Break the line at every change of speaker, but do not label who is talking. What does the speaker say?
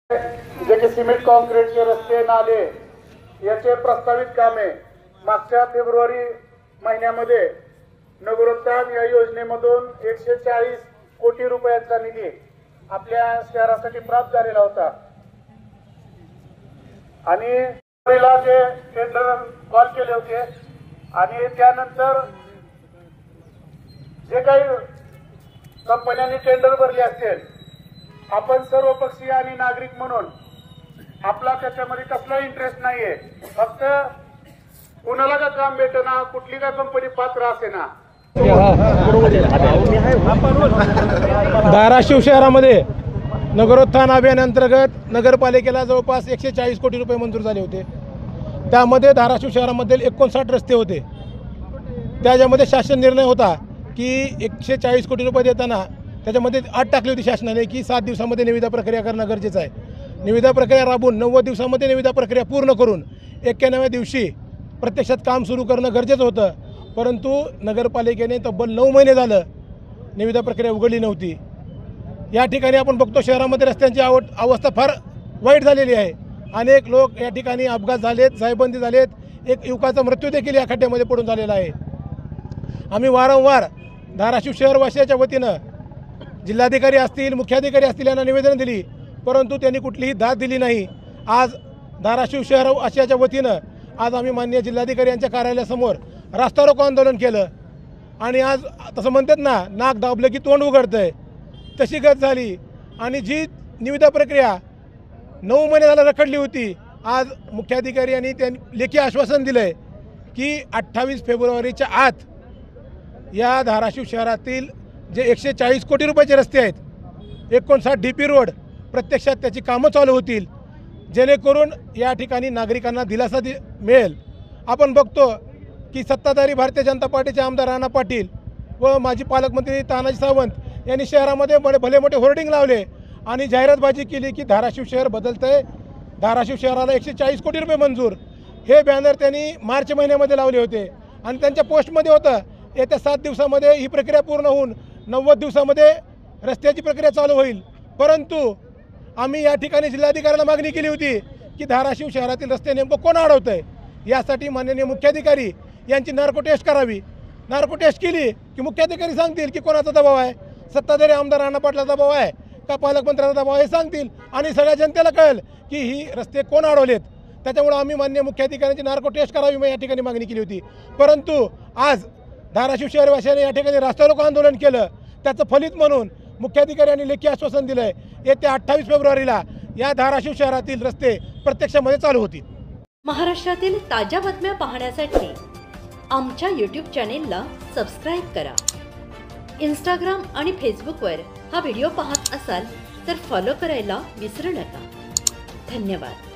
जे की सिमेंट कॉन्क्रीटचे रस्ते नाले याचे प्रस्तावित कामे मागच्या फेब्रुवारी महिन्यामध्ये नगरोत्थान या योजनेमधून 140 कोटी रुपयांचा निधी आपल्या शहरासाठी प्राप्त झालेला होता आणि जे टेंडर कॉल केले होते आणि त्यानंतर जे काही कंपन्यांनी टेंडर भरले असतील आपण सर्व पक्षीय आणि नागरिक म्हणून आपला त्याच्यामध्ये कसला इंटरेस्ट नाहीये। फक्त कुणाला का काम भेटेना कुठली का कंपनी पात्र असेना।
धाराशिव शहरामध्ये नगरोत्थान अभियानांतर्गत नगरपालिकेला जवळपास 140 कोटी रुपये मंजूर झाले होते। त्यामध्ये धाराशिव शहरामध्ये 59 रस्ते होते। त्याच्यामध्ये शासन निर्णय होता की 140 कोटी रुपये देताना त्याच्यामध्ये अट टाकली होती शासनाने की 7 दिवसामध्ये निविदा प्रक्रिया करणं गरजेचं आहे। निविदा प्रक्रिया राबवून 90 दिवसामध्ये निविदा प्रक्रिया पूर्ण करून 91व्या दिवशी प्रत्यक्षात काम सुरू करणं गरजेचं होतं। परंतु नगरपालिकेने तब्बल 9 महिने झालं निविदा प्रक्रिया उघडली नव्हती। या ठिकाणी आपण बघतो शहरामध्ये रस्त्यांची अवस्था फार वाईट झालेली आहे। अनेक लोक या ठिकाणी अपघात झालेत, जायबंदी झालेत, एक युवकाचा मृत्यू देखील या खड्ड्यामध्ये पडून झालेला आहे। आम्ही वारंवार धाराशिव शहरवासियाच्या वतीनं जिल्हाधिकारी असतील, मुख्याधिकारी असतील यांना निवेदन दिली, परंतु त्यांनी कुठलीही दाद दिली नाही। आज धाराशिव शहरवासियाच्या वतीनं आज आम्ही माननीय जिल्हाधिकारी यांच्या कार्यालयासमोर रास्ता रोको आंदोलन केलं आणि आज तसं म्हणतात ना, नाक दाबलं की तोंड उघडतंय, तशी गत झाली आणि जी निविदा प्रक्रिया 9 महिने झाला रखडली होती, आज मुख्याधिकारी यांनी त्यांनी लेखी आश्वासन दिलंय की 28 फेब्रुवारीच्या आत या धाराशिव शहरातील जे 140 कोटी रुपयाचे रस्ते आहेत, 59 DP रोड प्रत्यक्षात त्याची कामं चालू होतील, जेणेकरून या ठिकाणी नागरिकांना दिलासा मिळेल। आपण बघतो की सत्ताधारी भारतीय जनता पार्टीचे आमदार राणा पाटील व माजी पालकमंत्री तानाजी सावंत यांनी शहरामध्ये भले मोठे होर्डिंग लावले आणि जाहिरातबाजी केली की धाराशिव शहर बदलतंय, धाराशिव शहराला 140 कोटी रुपये मंजूर। हे बॅनर त्यांनी मार्च महिन्यामध्ये लावले होते आणि त्यांच्या पोस्टमध्ये होतं येत्या 7 दिवसामध्ये ही प्रक्रिया पूर्ण होऊन 90 दिवसामध्ये रस्त्याची प्रक्रिया चालू होईल। परंतु आम्ही या ठिकाणी जिल्हाधिकाऱ्याला मागणी केली होती की धाराशिव शहरातील रस्ते नेमकं कोण अडवतंय, यासाठी माननीय मुख्याधिकारी यांची नार्को टेस्ट करावी। नार्को टेस्ट केली की मुख्याधिकारी सांगतील की कोणाचा दबाव आहे, सत्ताधारी आमदार राणा पाटलाचा दबाव आहे का पालकमंत्र्यांचा दबाव आहे सांगतील आणि सगळ्या जनतेला कळेल की ही रस्ते कोण अडवलेत। त्याच्यामुळे आम्ही माननीय मुख्याधिकाऱ्यांची नार्को टेस्ट करावी मी या ठिकाणी मागणी केली होती। परंतु आज धाराशिव शहरवासियांनी या ठिकाणी रास्ता रोको आंदोलन केलं, त्याचं फलित म्हणून मुख्याधिकाऱ्यांनी लेखी आश्वासन दिलंय येत्या 28 फेब्रुवारीला या धाराशिव शहरातील रस्ते प्रत्यक्षामध्ये चालू होतील।
महाराष्ट्रातील ताज्या बातम्या पाहण्यासाठी आमच्या YouTube चॅनेलला सबस्क्राईब करा। इंस्टाग्राम आणि फेसबुकवर हा व्हिडिओ पाहत असाल तर फॉलो करायला विसरू नका। धन्यवाद।